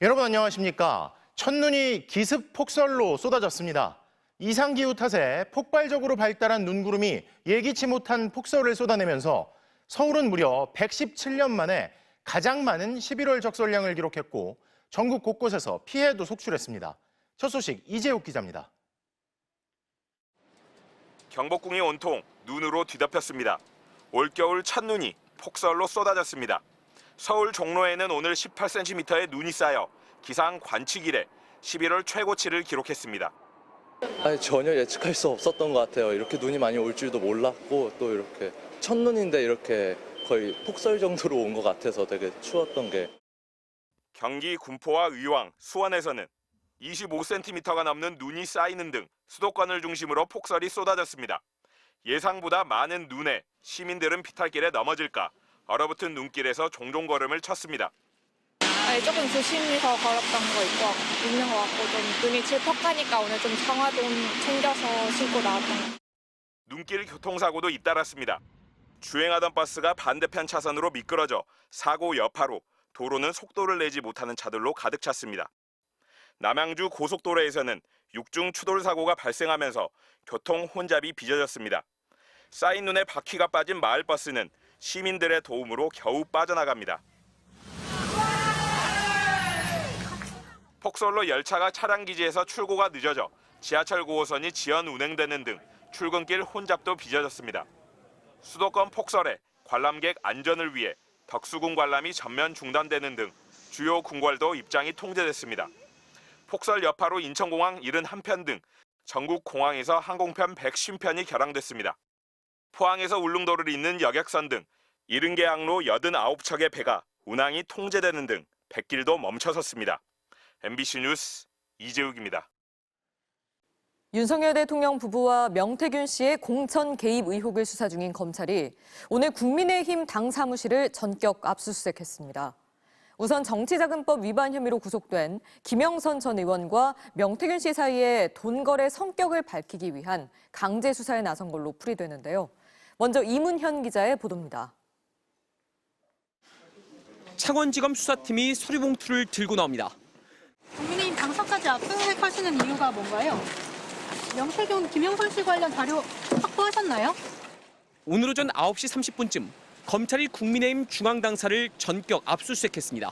여러분 안녕하십니까? 첫눈이 기습 폭설로 쏟아졌습니다. 이상기후 탓에 폭발적으로 발달한 눈구름이 예기치 못한 폭설을 쏟아내면서 서울은 무려 117년 만에 가장 많은 11월 적설량을 기록했고 전국 곳곳에서 피해도 속출했습니다. 첫 소식 이재욱 기자입니다. 경복궁이 온통 눈으로 뒤덮였습니다. 올겨울 첫눈이 폭설로 쏟아졌습니다. 서울 종로에는 오늘 18cm의 눈이 쌓여 기상 관측 이래 11월 최고치를 기록했습니다. 전혀 예측할 수 없었던 것 같아요. 이렇게 눈이 많이 올 줄도 몰랐고 또 이렇게 첫눈인데 이렇게 거의 폭설 정도로 온 것 같아서 되게 추웠던 게. 경기 군포와 의왕, 수원에서는 25cm가 넘는 눈이 쌓이는 등 수도권을 중심으로 폭설이 쏟아졌습니다. 예상보다 많은 눈에 시민들은 비탈길에 넘어질까 얼어붙은 눈길에서 종종 걸음을 쳤습니다. 조금 조심해서 걸었던 거 있는 것 같고 좀 눈이 질퍽하니까 오늘 좀 장화 좀 챙겨서 신고 나왔던 것 같아요. 눈길 교통사고도 잇따랐습니다. 주행하던 버스가 반대편 차선으로 미끄러져 사고 여파로 도로는 속도를 내지 못하는 차들로 가득 찼습니다. 남양주 고속도로에서는 육중 추돌 사고가 발생하면서 교통 혼잡이 빚어졌습니다. 쌓인 눈에 바퀴가 빠진 마을버스는 시민들의 도움으로 겨우 빠져나갑니다. 폭설로 열차가 차량기지에서 출고가 늦어져 지하철 9호선이 지연 운행되는 등 출근길 혼잡도 빚어졌습니다. 수도권 폭설에 관람객 안전을 위해 덕수궁 관람이 전면 중단되는 등 주요 궁궐도 입장이 통제됐습니다. 폭설 여파로 인천공항 71편 등 전국 공항에서 항공편 150편이 결항됐습니다. 포항에서 울릉도를 잇는 여객선 등 70개 항로 89척의 배가 운항이 통제되는 등 백길도 멈춰섰습니다. MBC 뉴스 이재욱입니다. 윤석열 대통령 부부와 명태균 씨의 공천 개입 의혹을 수사 중인 검찰이 오늘 국민의힘 당 사무실을 전격 압수수색했습니다. 우선 정치자금법 위반 혐의로 구속된 김영선 전 의원과 명태균 씨 사이의 돈거래 성격을 밝히기 위한 강제 수사에 나선 걸로 풀이되는데요. 먼저 이문현 기자의 보도입니다. 창원지검 수사팀이 서류봉투를 들고 나옵니다. 국민의힘 당사까지 압수수색하시는 이유가 뭔가요? 명태균, 김영선 씨 관련 자료 확보하셨나요? 오늘 오전 9시 30분쯤 검찰이 국민의힘 중앙당사를 전격 압수수색했습니다.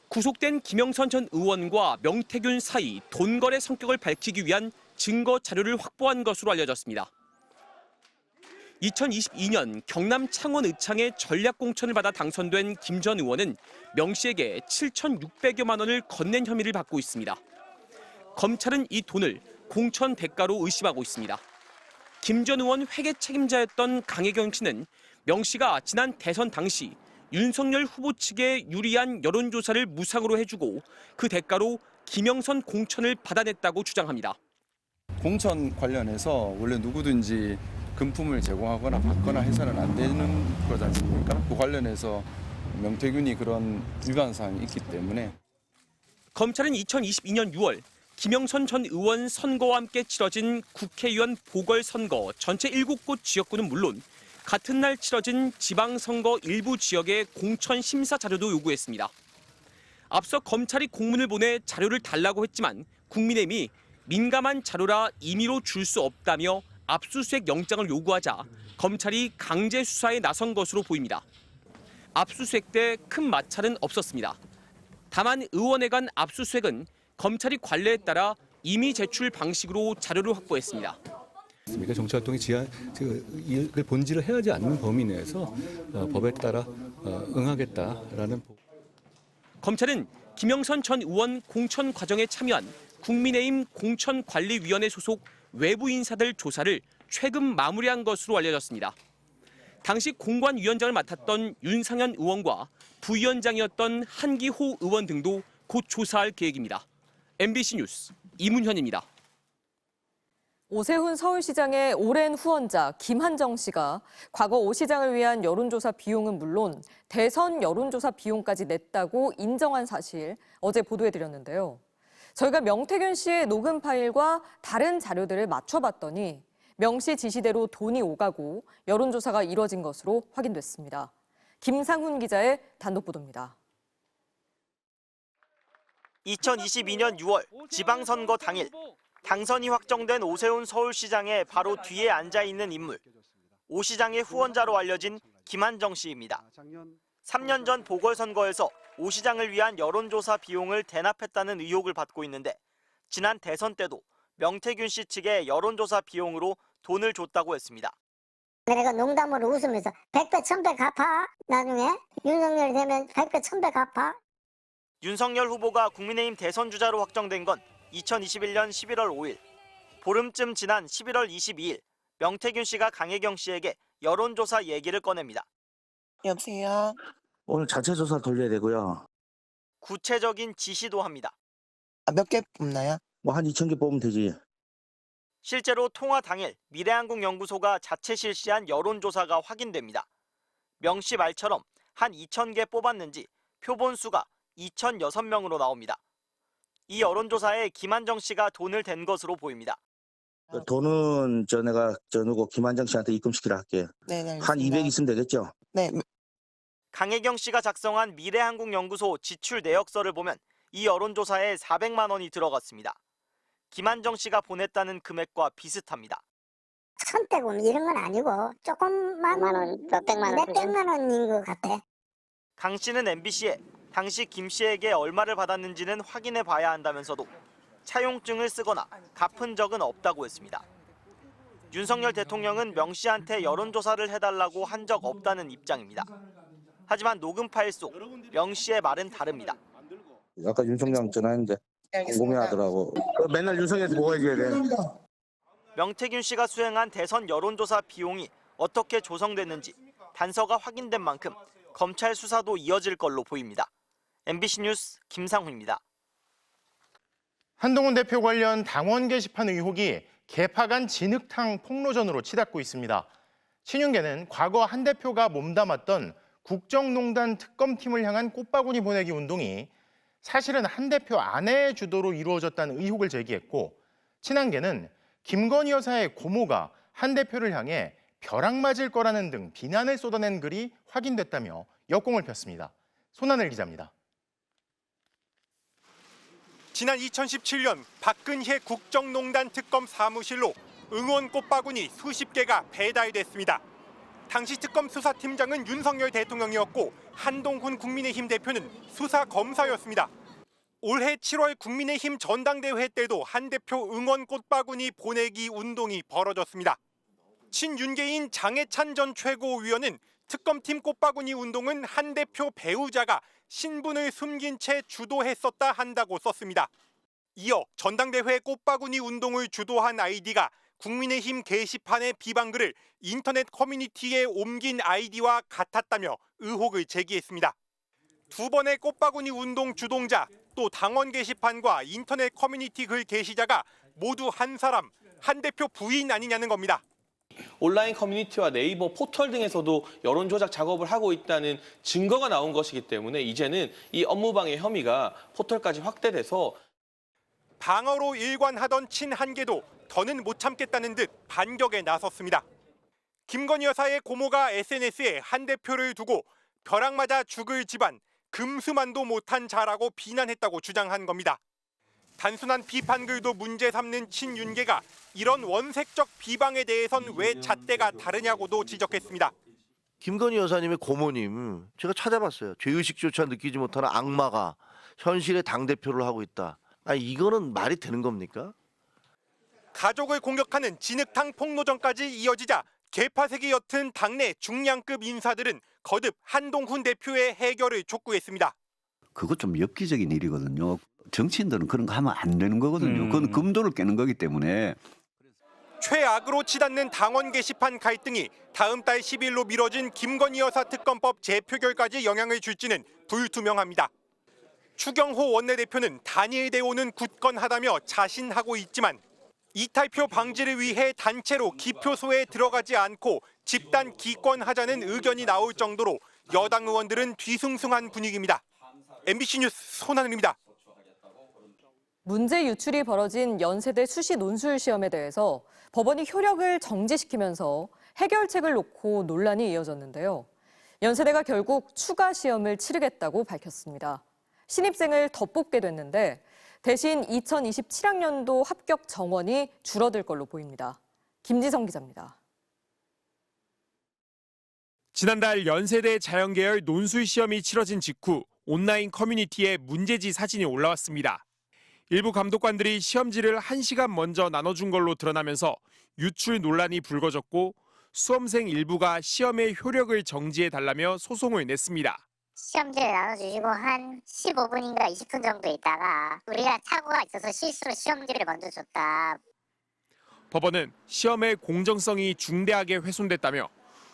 구속된 김영선 전 의원과 명태균 사이 돈거래 성격을 밝히기 위한 증거 자료를 확보한 것으로 알려졌습니다. 2022년 경남 창원 의창에 전략공천을 받아 당선된 김 전 의원은 명 씨에게 7,600여만 원을 건넨 혐의를 받고 있습니다. 검찰은 이 돈을 공천 대가로 의심하고 있습니다. 김 전 의원 회계 책임자였던 강혜경 씨는 명 씨가 지난 대선 당시 윤석열 후보 측에 유리한 여론조사를 무상으로 해주고 그 대가로 김영선 공천을 받아냈다고 주장합니다. 공천 관련해서 원래 누구든지 금품을 제공하거나 받거나 해서는 안 되는 거지 않습니까? 그 관련해서 명태균이 그런 위반 사항이 있기 때문에. 검찰은 2022년 6월 김영선 전 의원 선거와 함께 치러진 국회의원 보궐선거 전체 7곳 지역구는 물론 같은 날 치러진 지방선거 일부 지역의 공천 심사 자료도 요구했습니다. 앞서 검찰이 공문을 보내 자료를 달라고 했지만 국민의힘이 민감한 자료라 임의로 줄 수 없다며 압수수색 영장을 요구하자 검찰이 강제 수사에 나선 것으로 보입니다. 압수수색 때 큰 마찰은 없었습니다. 다만 의원에 간 압수수색은 검찰이 관례에 따라 임의 제출 방식으로 자료를 확보했습니다. 정치활동이 그 본질을 해하지 않는 범위 내에서 법에 따라 응하겠다라는. 검찰은 김영선 전 의원 공천 과정에 참여한 국민의힘 공천관리위원회 소속 외부 인사들 조사를 최근 마무리한 것으로 알려졌습니다. 당시 공관위원장을 맡았던 윤상현 의원과 부위원장이었던 한기호 의원 등도 곧 조사할 계획입니다. MBC 뉴스 이문현입니다. 오세훈 서울시장의 오랜 후원자 김한정 씨가 과거 오 시장을 위한 여론조사 비용은 물론 대선 여론조사 비용까지 냈다고 인정한 사실 어제 보도해드렸는데요. 저희가 명태균 씨의 녹음 파일과 다른 자료들을 맞춰봤더니 명 씨 지시대로 돈이 오가고 여론조사가 이뤄진 것으로 확인됐습니다. 김상훈 기자의 단독 보도입니다. 2022년 6월 지방선거 당일 당선이 확정된 오세훈 서울시장의 바로 뒤에 앉아 있는 인물. 오 시장의 후원자로 알려진 김한정 씨입니다. 3년 전 보궐선거에서 오 시장을 위한 여론조사 비용을 대납했다는 의혹을 받고 있는데 지난 대선 때도 명태균 씨 측에 여론조사 비용으로 돈을 줬다고 했습니다. 내가 농담으로 웃으면서 100배 1000배 갚아. 나중에 윤석열이 되면 100배 1000배 갚아. 윤석열 후보가 국민의힘 대선 주자로 확정된 건 2021년 11월 5일. 보름쯤 지난 11월 22일 명태균 씨가 강혜경 씨에게 여론조사 얘기를 꺼냅니다. 여보세요. 오늘 자체 조사 돌려야 되고요. 구체적인 지시도 합니다. 몇 개 뽑나요? 뭐 한 2,000개 뽑으면 되지. 실제로 통화 당일 미래한국연구소가 자체 실시한 여론조사가 확인됩니다. 명 씨 말처럼 한 2,000개 뽑았는지 표본 수가 2,006명으로 나옵니다. 이 여론조사에 김한정 씨가 돈을 댄 것으로 보입니다. 돈은 내가 누구 김한정 씨한테 입금시키라 할게. 네, 한 200 있으면 되겠죠? 네. 강혜경 씨가 작성한 미래한국연구소 지출 내역서를 보면 이 여론조사에 400만 원이 들어갔습니다. 김한정 씨가 보냈다는 금액과 비슷합니다. 천대금 이런 건 아니고 조금만 몇백만 원인 것 같아. 강 씨는 MBC에 당시 김 씨에게 얼마를 받았는지는 확인해 봐야 한다면서도 차용증을 쓰거나 갚은 적은 없다고 했습니다. 윤석열 대통령은 명 씨한테 여론조사를 해달라고 한 적 없다는 입장입니다. 하지만 녹음 파일 속 명 씨의 말은 다릅니다. 아까 윤총장 전화했는데 궁금해하더라고. 맨날 윤석열한테 뭐 해줘야 돼? 명태균 씨가 수행한 대선 여론조사 비용이 어떻게 조성됐는지 단서가 확인된 만큼 검찰 수사도 이어질 걸로 보입니다. MBC 뉴스 김상훈입니다. 한동훈 대표 관련 당원 게시판 의혹이 개파 간 진흙탕 폭로전으로 치닫고 있습니다. 신윤계는 과거 한 대표가 몸담았던 국정농단 특검팀을 향한 꽃바구니 보내기 운동이 사실은 한 대표 아내의 주도로 이루어졌다는 의혹을 제기했고, 친한계는 김건희 여사의 고모가 한 대표를 향해 벼락 맞을 거라는 등 비난을 쏟아낸 글이 확인됐다며 역공을 폈습니다. 손하늘 기자입니다. 지난 2017년 박근혜 국정농단 특검 사무실로 응원 꽃바구니 수십 개가 배달됐습니다. 당시 특검 수사팀장은 윤석열 대통령이었고 한동훈 국민의힘 대표는 수사검사였습니다. 올해 7월 국민의힘 전당대회 때도 한 대표 응원 꽃바구니 보내기 운동이 벌어졌습니다. 친윤계인 장해찬 전 최고위원은 특검팀 꽃바구니 운동은 한 대표 배우자가 신분을 숨긴 채 주도했었다 한다고 썼습니다. 이어 전당대회 꽃바구니 운동을 주도한 아이디가 국민의힘 게시판의 비방글을 인터넷 커뮤니티에 옮긴 아이디와 같았다며 의혹을 제기했습니다. 두 번의 꽃바구니 운동 주동자, 또 당원 게시판과 인터넷 커뮤니티 글 게시자가 모두 한 사람, 한 대표 부인 아니냐는 겁니다. 온라인 커뮤니티와 네이버 포털 등에서도 여론 조작 작업을 하고 있다는 증거가 나온 것이기 때문에 이제는 이 업무방해 혐의가 포털까지 확대돼서 방어로 일관하던 친한계도 더는 못 참겠다는 듯 반격에 나섰습니다. 김건희 여사의 고모가 SNS에 한 대표를 두고 벼락 맞아 죽을 집안, 금수만도 못한 자라고 비난했다고 주장한 겁니다. 단순한 비판글도 문제 삼는 친윤계가 이런 원색적 비방에 대해선 왜 잣대가 다르냐고도 지적했습니다. 김건희 여사님의 고모님 제가 찾아봤어요. 죄의식조차 느끼지 못하는 악마가 현실의 당대표를 하고 있다. 아니 이거는 말이 되는 겁니까? 가족을 공격하는 진흙탕 폭로전까지 이어지자 개파색이 옅은 당내 중량급 인사들은 거듭 한동훈 대표의 해결을 촉구했습니다. 그거 좀 엽기적인 일이거든요. 정치인들은 그런 거 하면 안 되는 거거든요. 그건 금도를 깨는 거기 때문에. 최악으로 치닫는 당원 게시판 갈등이 다음 달 10일로 미뤄진 김건희 여사 특검법 재표결까지 영향을 줄지는 불투명합니다. 추경호 원내대표는 단일 대오는 굳건하다며 자신하고 있지만 이탈표 방지를 위해 단체로 기표소에 들어가지 않고 집단 기권하자는 의견이 나올 정도로 여당 의원들은 뒤숭숭한 분위기입니다. MBC 뉴스 손하늘입니다. 문제 유출이 벌어진 연세대 수시 논술 시험에 대해서 법원이 효력을 정지시키면서 해결책을 놓고 논란이 이어졌는데요. 연세대가 결국 추가 시험을 치르겠다고 밝혔습니다. 신입생을 더 뽑게 됐는데 대신 2027학년도 합격 정원이 줄어들 걸로 보입니다. 김지성 기자입니다. 지난달 연세대 자연계열 논술 시험이 치러진 직후 온라인 커뮤니티에 문제지 사진이 올라왔습니다. 일부 감독관들이 시험지를 1시간 먼저 나눠준 걸로 드러나면서 유출 논란이 불거졌고 수험생 일부가 시험의 효력을 정지해달라며 소송을 냈습니다. 시험지를 나눠주시고 한 15분인가 20분 정도 있다가 우리가 착오가 있어서 실수로 시험지를 먼저 줬다. 법원은 시험의 공정성이 중대하게 훼손됐다며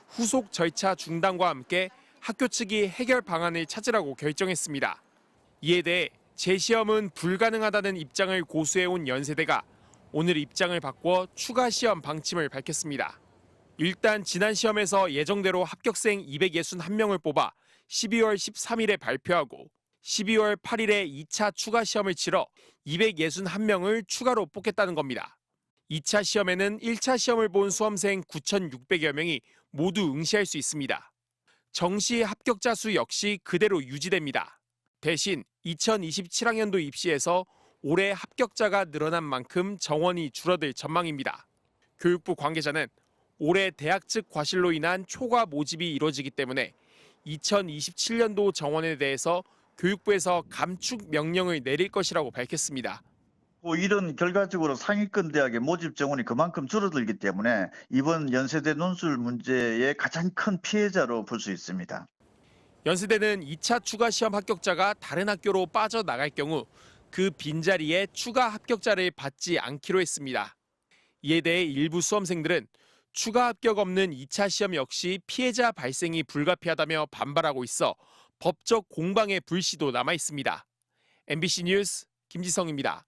후속 절차 중단과 함께 학교 측이 해결 방안을 찾으라고 결정했습니다. 이에 대해 재시험은 불가능하다는 입장을 고수해온 연세대가 오늘 입장을 바꿔 추가 시험 방침을 밝혔습니다. 일단 지난 시험에서 예정대로 합격생 261명을 뽑아 12월 13일에 발표하고 12월 8일에 2차 추가 시험을 치러 261명을 추가로 뽑겠다는 겁니다. 2차 시험에는 1차 시험을 본 수험생 9,600여 명이 모두 응시할 수 있습니다. 정시 합격자 수 역시 그대로 유지됩니다. 대신 2027학년도 입시에서 올해 합격자가 늘어난 만큼 정원이 줄어들 전망입니다. 교육부 관계자는 올해 대학 측 과실로 인한 초과 모집이 이뤄지기 때문에 2027년도 정원에 대해서 교육부에서 감축 명령을 내릴 것이라고 밝혔습니다. 이런 결과적으로 상위권 대학의 모집 정원이 그만큼 줄어들기 때문에 이번 연세대 논술 문제의 가장 큰 피해자로 볼 수 있습니다. 연세대는 2차 추가 시험 합격자가 다른 학교로 빠져나갈 경우 그 빈자리에 추가 합격자를 받지 않기로 했습니다. 이에 대해 일부 수험생들은 추가 합격 없는 2차 시험 역시 피해자 발생이 불가피하다며 반발하고 있어 법적 공방의 불씨도 남아 있습니다. MBC 뉴스 김지성입니다.